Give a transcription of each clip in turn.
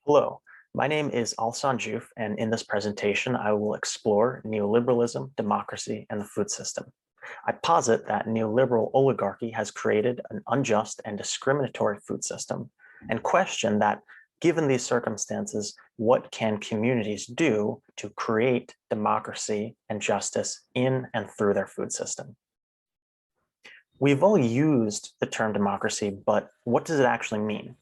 Hello, my name is Alsan Juf, and in this presentation, I will explore neoliberalism, democracy, and the food system. I posit that neoliberal oligarchy has created an unjust and discriminatory food system, and question that, given these circumstances, what can communities do to create democracy and justice in and through their food system? We've all used the term democracy, but what does it actually mean?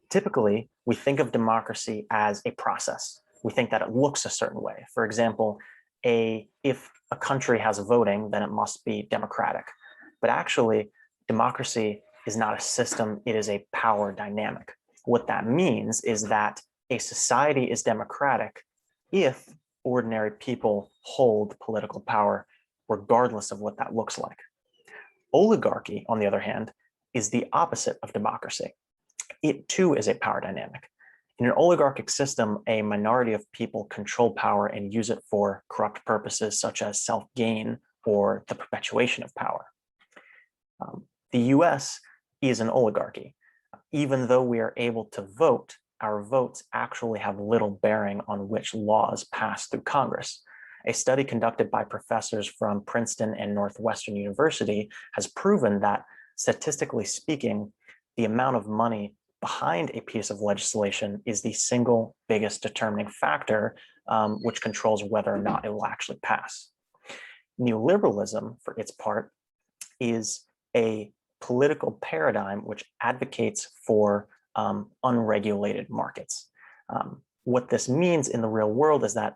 Typically, we think of democracy as a process. We think that it looks a certain way. For example, if a country has voting, then it must be democratic. But actually, democracy is not a system, it is a power dynamic. What that means is that a society is democratic if ordinary people hold political power, regardless of what that looks like. Oligarchy, on the other hand, is the opposite of democracy. It too is a power dynamic. In an oligarchic system, a minority of people control power and use it for corrupt purposes such as self-gain or the perpetuation of power. The US is an oligarchy. Even though we are able to vote, our votes actually have little bearing on which laws pass through Congress. A study conducted by professors from Princeton and Northwestern University has proven that, statistically speaking, the amount of money behind a piece of legislation is the single biggest determining factor, which controls whether or not it will actually pass. Neoliberalism, for its part, is a political paradigm which advocates for unregulated markets. What this means in the real world is that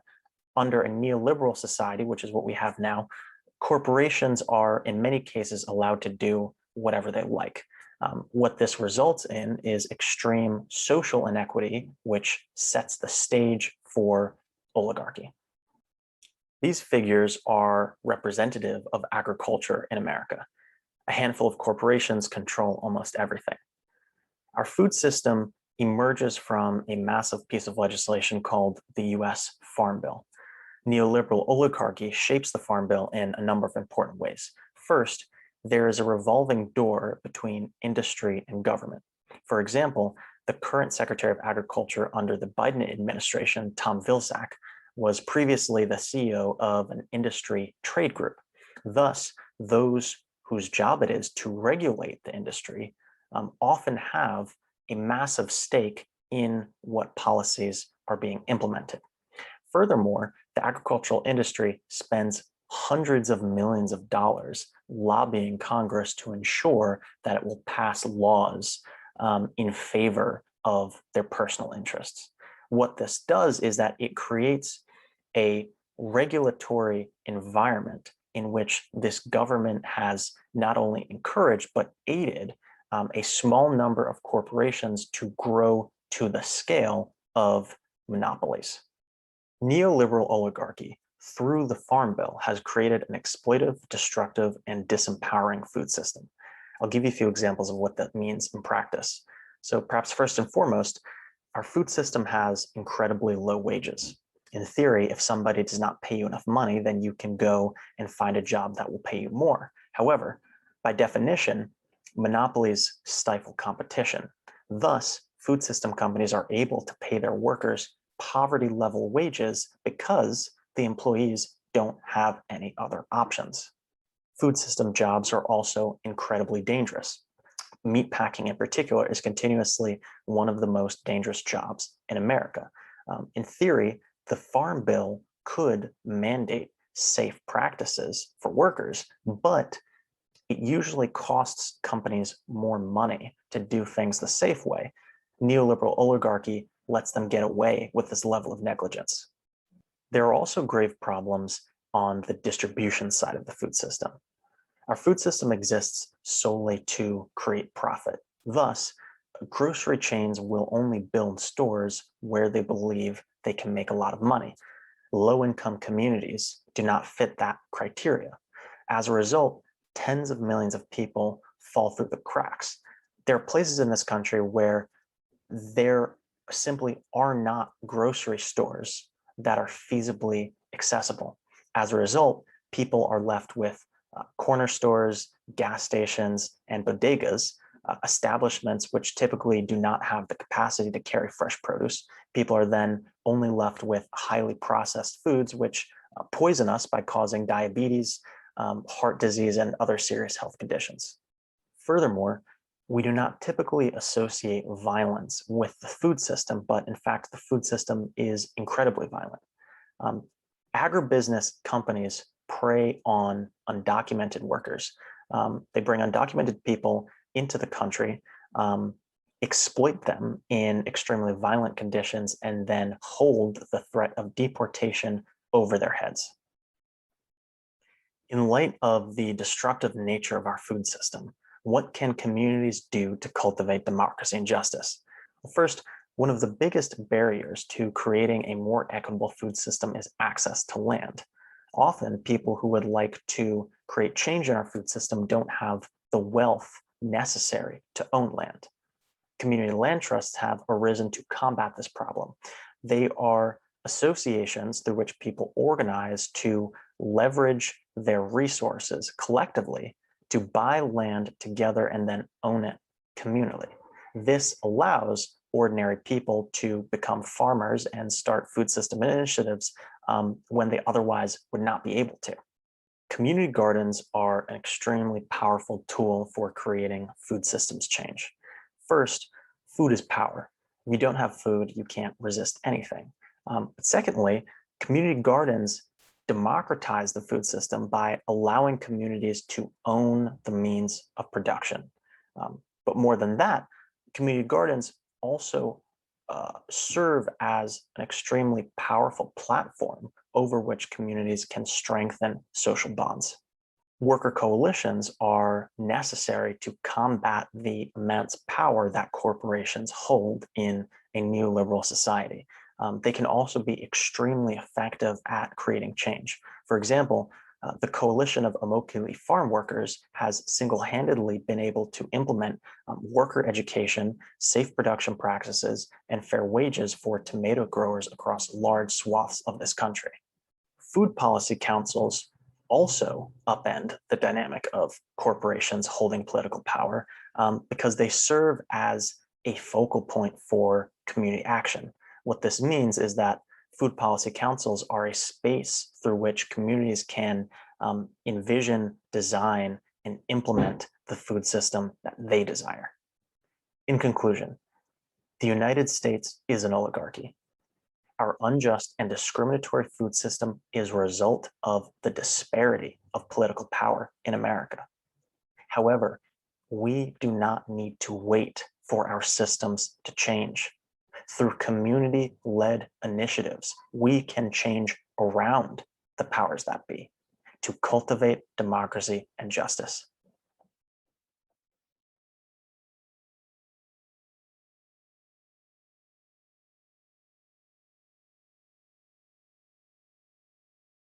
under a neoliberal society, which is what we have now, corporations are in many cases allowed to do whatever they like. What this results in is extreme social inequity, which sets the stage for oligarchy. These figures are representative of agriculture in America. A handful of corporations control almost everything. Our food system emerges from a massive piece of legislation called the US Farm Bill. Neoliberal oligarchy shapes the Farm Bill in a number of important ways. First, there is a revolving door between industry and government. For example, the current Secretary of Agriculture under the Biden administration, Tom Vilsack, was previously the CEO of an industry trade group. Thus, those whose job it is to regulate the industry often have a massive stake in what policies are being implemented. Furthermore, the agricultural industry spends hundreds of millions of dollars lobbying Congress to ensure that it will pass laws in favor of their personal interests. What this does is that it creates a regulatory environment in which this government has not only encouraged but aided a small number of corporations to grow to the scale of monopolies. Neoliberal oligarchy, through the Farm Bill, has created an exploitive, destructive, and disempowering food system. I'll give you a few examples of what that means in practice. So perhaps first and foremost, our food system has incredibly low wages. In theory, if somebody does not pay you enough money, then you can go and find a job that will pay you more. However, by definition, monopolies stifle competition. Thus, food system companies are able to pay their workers poverty-level wages because the employees don't have any other options. Food system jobs are also incredibly dangerous. Meatpacking in particular is continuously one of the most dangerous jobs in America. In theory, the Farm Bill could mandate safe practices for workers, but it usually costs companies more money to do things the safe way. Neoliberal oligarchy lets them get away with this level of negligence. There are also grave problems on the distribution side of the food system. Our food system exists solely to create profit. Thus, grocery chains will only build stores where they believe they can make a lot of money. Low-income communities do not fit that criteria. As a result, tens of millions of people fall through the cracks. There are places in this country where there simply are not grocery stores that are feasibly accessible. As a result, people are left with corner stores, gas stations, and bodegas, establishments which typically do not have the capacity to carry fresh produce. People are then only left with highly processed foods, which poison us by causing diabetes, heart disease, and other serious health conditions. Furthermore, we do not typically associate violence with the food system, but in fact, the food system is incredibly violent. Um, Agribusiness companies prey on undocumented workers. They bring undocumented people into the country, exploit them in extremely violent conditions, and then hold the threat of deportation over their heads. In light of the destructive nature of our food system, what can communities do to cultivate democracy and justice? Well, first, one of the biggest barriers to creating a more equitable food system is access to land. Often, people who would like to create change in our food system don't have the wealth necessary to own land. Community land trusts have arisen to combat this problem. They are associations through which people organize to leverage their resources collectively to buy land together and then own it communally. This allows ordinary people to become farmers and start food system initiatives when they otherwise would not be able to. Community gardens are an extremely powerful tool for creating food systems change. First, food is power. If you don't have food, you can't resist anything. But secondly, community gardens democratize the food system by allowing communities to own the means of production. But more than that, community gardens also serve as an extremely powerful platform over which communities can strengthen social bonds. Worker coalitions are necessary to combat the immense power that corporations hold in a neoliberal society. They can also be extremely effective at creating change. For example, the coalition of Immokalee farm workers has single-handedly been able to implement worker education, safe production practices, and fair wages for tomato growers across large swaths of this country. Food policy councils also upend the dynamic of corporations holding political power because they serve as a focal point for community action. What this means is that food policy councils are a space through which communities can envision, design, and implement the food system that they desire. In conclusion, the United States is an oligarchy. Our unjust and discriminatory food system is a result of the disparity of political power in America. However, we do not need to wait for our systems to change. Through community-led initiatives, we can change around the powers that be to cultivate democracy and justice.